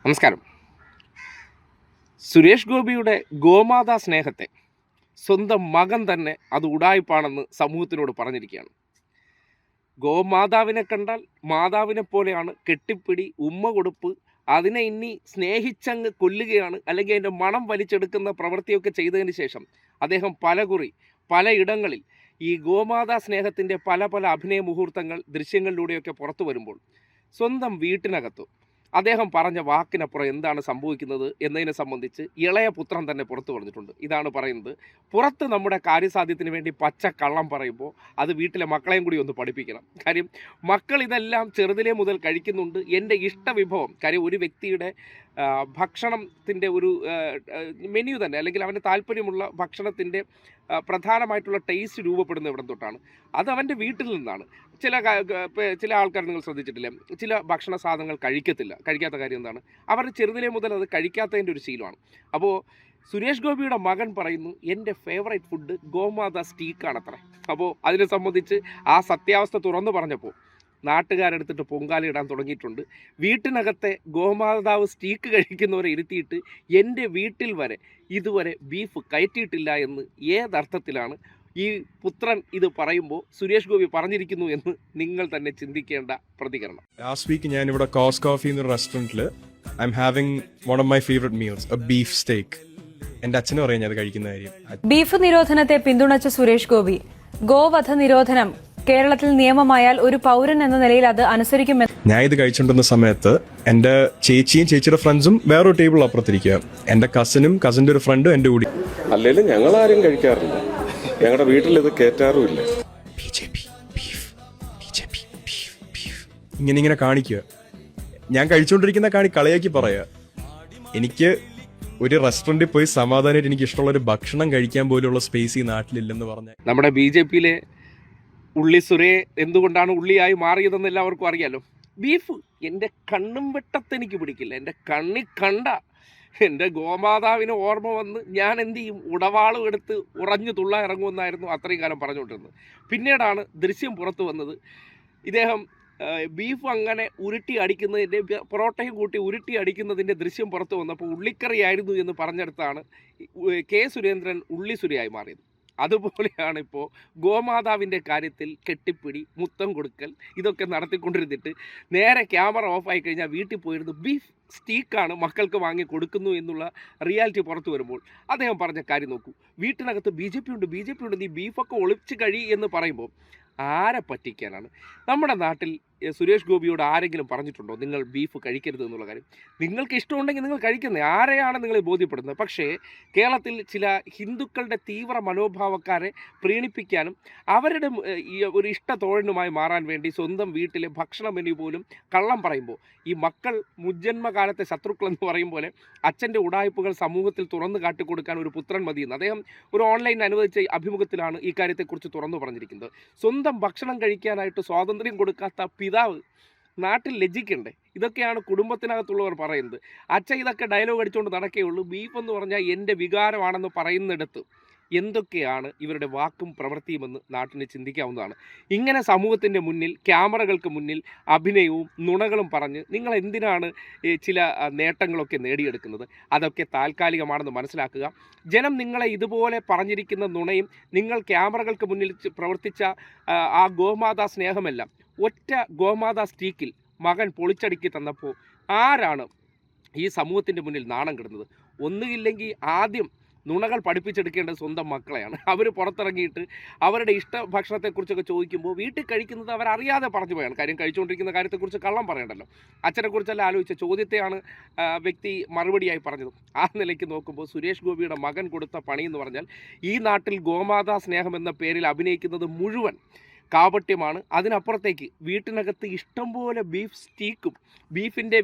നമസ്കാരം. സുരേഷ് ഗോപിയുടെ ഗോമാതാ സ്നേഹത്തെ സ്വന്തം മകൻ തന്നെ അത് ഉഡായിപ്പാണെന്ന് സമൂഹത്തിനോട് പറഞ്ഞിരിക്കുകയാണ്. ഗോമാതാവിനെ കണ്ടാൽ മാതാവിനെ പോലെയാണ്, കെട്ടിപ്പിടി, ഉമ്മ കൊടുപ്പ്, അതിനെ ഇനി സ്നേഹിച്ചങ്ങ് കൊല്ലുകയാണ്, അല്ലെങ്കിൽ അതിൻ്റെ മണം വലിച്ചെടുക്കുന്ന പ്രവൃത്തിയൊക്കെ ചെയ്തതിന് ശേഷം അദ്ദേഹം പലകുറി പലയിടങ്ങളിൽ ഈ ഗോമാതാ സ്നേഹത്തിൻ്റെ പല പല അഭിനയ മുഹൂർത്തങ്ങൾ ദൃശ്യങ്ങളിലൂടെയൊക്കെ പുറത്തു വരുമ്പോൾ സ്വന്തം വീട്ടിനകത്ത് അദ്ദേഹം പറഞ്ഞ വാക്കിനപ്പുറം എന്താണ് സംഭവിക്കുന്നത് എന്നതിനെ സംബന്ധിച്ച് ഇളയ പുത്രൻ തന്നെ പുറത്തു പറഞ്ഞിട്ടുണ്ട്. ഇതാണ് പറയുന്നത്: പുറത്ത് നമ്മുടെ കാര്യസാധ്യത്തിന് വേണ്ടി പച്ച കള്ളം പറയുമ്പോൾ അത് വീട്ടിലെ മക്കളെയും കൂടി ഒന്ന് പഠിപ്പിക്കണം. കാര്യം മക്കൾ ഇതെല്ലാം ചെറുതിലേ മുതൽ കഴിക്കുന്നുണ്ട്. എൻ്റെ ഇഷ്ടവിഭവം, കാര്യം ഒരു വ്യക്തിയുടെ ഭക്ഷണത്തിൻ്റെ ഒരു മെനു തന്നെ, അല്ലെങ്കിൽ അവന് താല്പര്യമുള്ള ഭക്ഷണത്തിൻ്റെ പ്രധാനമായിട്ടുള്ള ടേസ്റ്റ് രൂപപ്പെടുന്ന ഇവിടം തൊട്ടാണ്. അത് അവൻ്റെ വീട്ടിൽ നിന്നാണ്. ചില ആൾക്കാർ നിങ്ങൾ ശ്രദ്ധിച്ചിട്ടില്ലേ, ചില ഭക്ഷണ സാധനങ്ങൾ കഴിക്കാത്ത കാര്യം എന്താണ്? അവർ ചെറുതിലേ മുതൽ അത് കഴിക്കാത്തതിൻ്റെ ഒരു ശീലമാണ്. അപ്പോൾ സുരേഷ് ഗോപിയുടെ മകൻ പറയുന്നു, എൻ്റെ ഫേവറേറ്റ് ഫുഡ് ഗോമാതാ സ്റ്റീക്കാണത്രേ. അപ്പോൾ അതിനെ സംബന്ധിച്ച് ആ സത്യാവസ്ഥ തുറന്നു പറഞ്ഞപ്പോൾ നാട്ടുകാരെടുത്തിട്ട് പൊങ്കാലയിടാൻ തുടങ്ങിയിട്ടുണ്ട്. വീട്ടിനകത്തെ ഗോമാതാവ് സ്റ്റീക്ക് കഴിക്കുന്നവരെ ഇരുത്തിയിട്ട് എൻ്റെ വീട്ടിൽ വരെ ഇതുവരെ ബീഫ് കയറ്റിയിട്ടില്ല എന്ന് ഏതർത്ഥത്തിലാണ് ഈ പുത്രൻ ഇത് പറയുമ്പോൾ സുരേഷ് ഗോപി പറഞ്ഞിരിക്കുന്നു എന്ന് നിങ്ങൾ തന്നെ ചിന്തിക്കേണ്ട പ്രതികരണം. ലാസ്റ്റ് വീക്ക് ഞാൻ ഇവിടെ കോസ് കോഫി എന്നൊരു റെസ്റ്റോറൻറ്റിൽ I M having one of my favourite meals, A beef സ്റ്റേക്ക്. എൻ്റെ അച്ഛന് പറയാൻ അത് കഴിക്കുന്ന കാര്യം. ബീഫ് നിരോധനത്തെ പിന്തുണച്ച സുരേഷ് ഗോപി, ഗോവധ നിരോധനം കേരളത്തിൽ നിയമമായാൽ ഒരു പൗരൻ എന്ന നിലയിൽ അത് അനുസരിക്കുമെന്ന്. ഞാൻ ഇത് കഴിച്ചുകൊണ്ടിരുന്ന സമയത്ത് എൻ്റെ ചേച്ചിയും ചേച്ചിയുടെ ഫ്രണ്ട്സും വേറൊരു ടേബിൾ അപ്പുറത്തിരിക്കുക. എൻ്റെ കസിനും കസിൻ്റെ ഒരു ഫ്രണ്ടും എൻ്റെ കൂടി. അല്ലെങ്കിലും ഞങ്ങൾ ആരും കഴിക്കാറില്ല, ഞങ്ങളുടെ വീട്ടിൽ ഇത് കേറ്റാറുമില്ല. ഇങ്ങനെ കാണിക്കുക. ഞാൻ കഴിച്ചുകൊണ്ടിരിക്കുന്ന കളിയാക്കി പറയാ. എനിക്ക് ഒരു റെസ്റ്റോറൻറ്റിൽ പോയി സമാധാനമായിട്ട് എനിക്ക് ഇഷ്ടമുള്ള ഒരു ഭക്ഷണം കഴിക്കാൻ പോലുള്ള സ്പേസ് ഈ നാട്ടിലില്ലെന്ന് പറഞ്ഞ നമ്മുടെ BJP-യിലെ ഉള്ളി സുരേ എന്തുകൊണ്ടാണ് ഉള്ളിയായി മാറിയതെന്ന് എല്ലാവർക്കും അറിയാലോ. ബീഫ് എൻ്റെ കണ്ണും വെട്ടത്തെനിക്ക് പിടിക്കില്ല. എൻ്റെ കണ്ണി കണ്ട എൻ്റെ ഗോമാതാവിന് ഓർമ്മ വന്ന് ഞാൻ എന്ത് ചെയ്യും, ഉടവാളും എടുത്ത് ഉറഞ്ഞു തുള്ള ഇറങ്ങുമെന്നായിരുന്നു അത്രയും കാലം പറഞ്ഞുകൊണ്ടിരുന്നത്. പിന്നീടാണ് ദൃശ്യം പുറത്തു വന്നത്. ഇദ്ദേഹം ബീഫ് അങ്ങനെ ഉരുട്ടി അടിക്കുന്നതിൻ്റെ, പൊറോട്ടയും കൂട്ടി ഉരുട്ടി അടിക്കുന്നതിൻ്റെ ദൃശ്യം പുറത്തു വന്നപ്പോൾ ഉള്ളിക്കറിയായിരുന്നു എന്ന് പറഞ്ഞെടുത്താണ് കെ സുരേന്ദ്രൻ ഉള്ളി സുരയായി മാറിയത്. അതുപോലെയാണ് ഇപ്പോൾ ഗോമാതാവിൻ്റെ കാര്യത്തിൽ കെട്ടിപ്പിടി, മുത്തം കൊടുക്കൽ, ഇതൊക്കെ നടത്തിക്കൊണ്ടിരുന്നിട്ട് നേരെ ക്യാമറ ഓഫായി കഴിഞ്ഞാൽ വീട്ടിൽ പോയിരുന്നു ബീഫ് സ്റ്റീക്കാണ് മക്കൾക്ക് വാങ്ങി കൊടുക്കുന്നു എന്നുള്ള റിയാലിറ്റി പുറത്തു വരുമ്പോൾ അദ്ദേഹം പറഞ്ഞ കാര്യം നോക്കൂ. വീട്ടിനകത്ത് BJP ഉണ്ട്, നീ ബീഫൊക്കെ ഒളിച്ച് കഴി എന്ന് പറയുമ്പോൾ ആരെ പറ്റിക്കാനാണ്? നമ്മുടെ നാട്ടിൽ സുരേഷ് ഗോപിയോട് ആരെങ്കിലും പറഞ്ഞിട്ടുണ്ടോ നിങ്ങൾ ബീഫ് കഴിക്കരുത് എന്നുള്ള കാര്യം? നിങ്ങൾക്ക് ഇഷ്ടമുണ്ടെങ്കിൽ നിങ്ങൾ കഴിക്കുന്നത്, ആരെയാണ് നിങ്ങൾ ബോധ്യപ്പെടുന്നത്? പക്ഷേ കേരളത്തിൽ ചില ഹിന്ദുക്കളുടെ തീവ്ര മനോഭാവക്കാരെ പ്രീണിപ്പിക്കാനും അവരുടെ ഈ ഒരു ഇഷ്ടത്തോഴനുമായി മാറാൻ വേണ്ടി സ്വന്തം വീട്ടിലെ ഭക്ഷണ മെനു പോലും കള്ളം പറയുമ്പോൾ ഈ മക്കൾ മുജ്ജന്മകാലത്തെ ശത്രുക്കൾ എന്ന് പറയും പോലെ അച്ഛൻ്റെ ഉടായ്പകൾ സമൂഹത്തിൽ തുറന്നു കാട്ടിക്കൊടുക്കാൻ ഒരു പുത്രൻ മതിയെന്ന് അദ്ദേഹം ഒരു ഓൺലൈൻ അനുവദിച്ച അഭിമുഖത്തിലാണ് ഈ കാര്യത്തെക്കുറിച്ച് തുറന്നു പറഞ്ഞിരിക്കുന്നത്. സ്വന്തം ഭക്ഷണം കഴിക്കാനായിട്ട് സ്വാതന്ത്ര്യം കൊടുക്കാത്ത പിതാവ് നാട്ടിൽ ലജ്ജിക്കണ്ടേ? ഇതൊക്കെയാണ് കുടുംബത്തിനകത്തുള്ളവർ പറയുന്നത്. അച്ഛൻ ഇതൊക്കെ ഡയലോഗ് അടിച്ചുകൊണ്ട് നടക്കുകയുള്ളൂ. ബീഫ് എന്ന് പറഞ്ഞാൽ എൻ്റെ വികാരമാണെന്ന് പറയുന്നിടത്ത് എന്തൊക്കെയാണ് ഇവരുടെ വാക്കും പ്രവൃത്തിയുമെന്ന് നാട്ടിന് ചിന്തിക്കാവുന്നതാണ്. ഇങ്ങനെ സമൂഹത്തിൻ്റെ മുന്നിൽ, ക്യാമറകൾക്ക് മുന്നിൽ അഭിനയവും നുണകളും പറഞ്ഞ് നിങ്ങൾ എന്തിനാണ് ചില നേട്ടങ്ങളൊക്കെ നേടിയെടുക്കുന്നത്? അതൊക്കെ താൽക്കാലികമാണെന്ന് മനസ്സിലാക്കുക. ജനം നിങ്ങളെ ഇതുപോലെ പറഞ്ഞിരിക്കുന്ന നുണയും നിങ്ങൾ ക്യാമറകൾക്ക് മുന്നിൽ പ്രവർത്തിച്ച ആ ഗോമാതാ സ്നേഹമെല്ലാം ഒറ്റ ഗോമാതാ സ്റ്റീക്കിൽ മകൻ പൊളിച്ചടുക്കി തന്നപ്പോൾ ആരാണ് ഈ സമൂഹത്തിൻ്റെ മുന്നിൽ നാണം കിടുന്നത്? ഒന്നുകില്ലെങ്കിൽ ആദ്യം നുണകൾ പഠിപ്പിച്ചെടുക്കേണ്ടത് സ്വന്തം മക്കളെയാണ്. അവർ പുറത്തിറങ്ങിയിട്ട് അവരുടെ ഇഷ്ട ഭക്ഷണത്തെക്കുറിച്ചൊക്കെ ചോദിക്കുമ്പോൾ വീട്ടിൽ കഴിക്കുന്നത് അവരറിയാതെ പറഞ്ഞു പോയാണ്. കാര്യം കഴിച്ചുകൊണ്ടിരിക്കുന്ന കാര്യത്തെക്കുറിച്ച് കള്ളം പറയണ്ടല്ലോ. അച്ഛനെക്കുറിച്ചല്ല ആലോചിച്ച ചോദ്യത്തെയാണ് വ്യക്തി മറുപടിയായി പറഞ്ഞത്. ആ നിലയ്ക്ക് നോക്കുമ്പോൾ സുരേഷ് ഗോപിയുടെ മകൻ കൊടുത്ത പണി എന്ന് പറഞ്ഞാൽ ഈ നാട്ടിൽ ഗോമാതാ സ്നേഹം എന്ന പേരിൽ അഭിനയിക്കുന്നത് മുഴുവൻ കാപട്യമാണ്. അതിനപ്പുറത്തേക്ക് വീട്ടിനകത്ത് ഇഷ്ടംപോലെ ബീഫ് സ്റ്റീക്കും ബീഫിൻ്റെ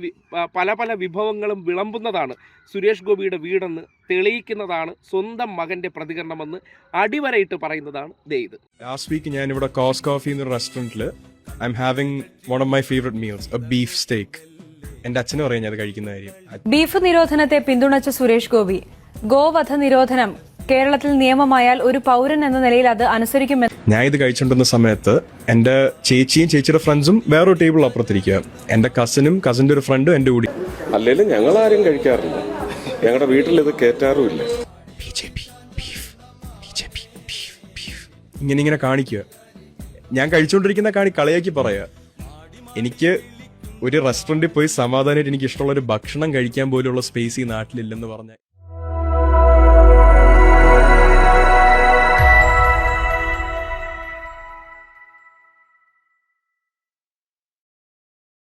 പല പല വിഭവങ്ങളും വിളമ്പുന്നതാണ് സുരേഷ് ഗോപിയുടെ വീടെന്ന് തെളിയിക്കുന്നതാണ് സ്വന്തം മകൻ്റെ പ്രതികരണമെന്ന് അടിവരയിട്ട് പറയുന്നതാണ് ഇത്. ലാസ്റ്റ് വീക്ക് ഞാൻ ഇവിടെ കോസ് കോഫി എന്നൊരു റെസ്റ്റോറൻറ്റിൽ I M having one of my favourite meals, A beef സ്റ്റേക്ക്. എൻ്റെ അച്ഛന് പറയാൻ അത് കഴിക്കുന്ന കാര്യം. ബീഫ് നിരോധനത്തെ പിന്തുണച്ച സുരേഷ് ഗോപി, ഗോവധ നിരോധനം കേരളത്തിൽ നിയമമായാൽ ഒരു പൗരൻ എന്ന നിലയിൽ അത് അനുസരിക്കുമെന്ന് ഞാൻ ഇത് കഴിച്ചുകൊണ്ടിരുന്ന സമയത്ത് എൻ്റെ ചേച്ചിയും ചേച്ചിയുടെ ഫ്രണ്ട്സും വേറൊരു ടേബിൾ അപ്പുറത്തിരിക്കുക. എൻ്റെ കസിനും കസിൻ്റെ ഒരു ഫ്രണ്ടും എൻ്റെ കൂടി. അല്ലെങ്കിലും ഞങ്ങൾ ആരും കഴിക്കാറില്ല. ഞങ്ങളുടെ വീട്ടിൽ ഇത് കേറ്റാറുമില്ല. ഇങ്ങനെ കാണിക്കുക. ഞാൻ കഴിച്ചുകൊണ്ടിരിക്കുന്ന കളിയാക്കി പറയുക. എനിക്ക് ഒരു റെസ്റ്റോറൻറ്റിൽ പോയി സമാധാനമായിട്ട് എനിക്ക് ഇഷ്ടമുള്ള ഒരു ഭക്ഷണം കഴിക്കാൻ പോലുള്ള സ്പേസ് ഈ നാട്ടിലില്ലെന്ന് പറഞ്ഞാൽ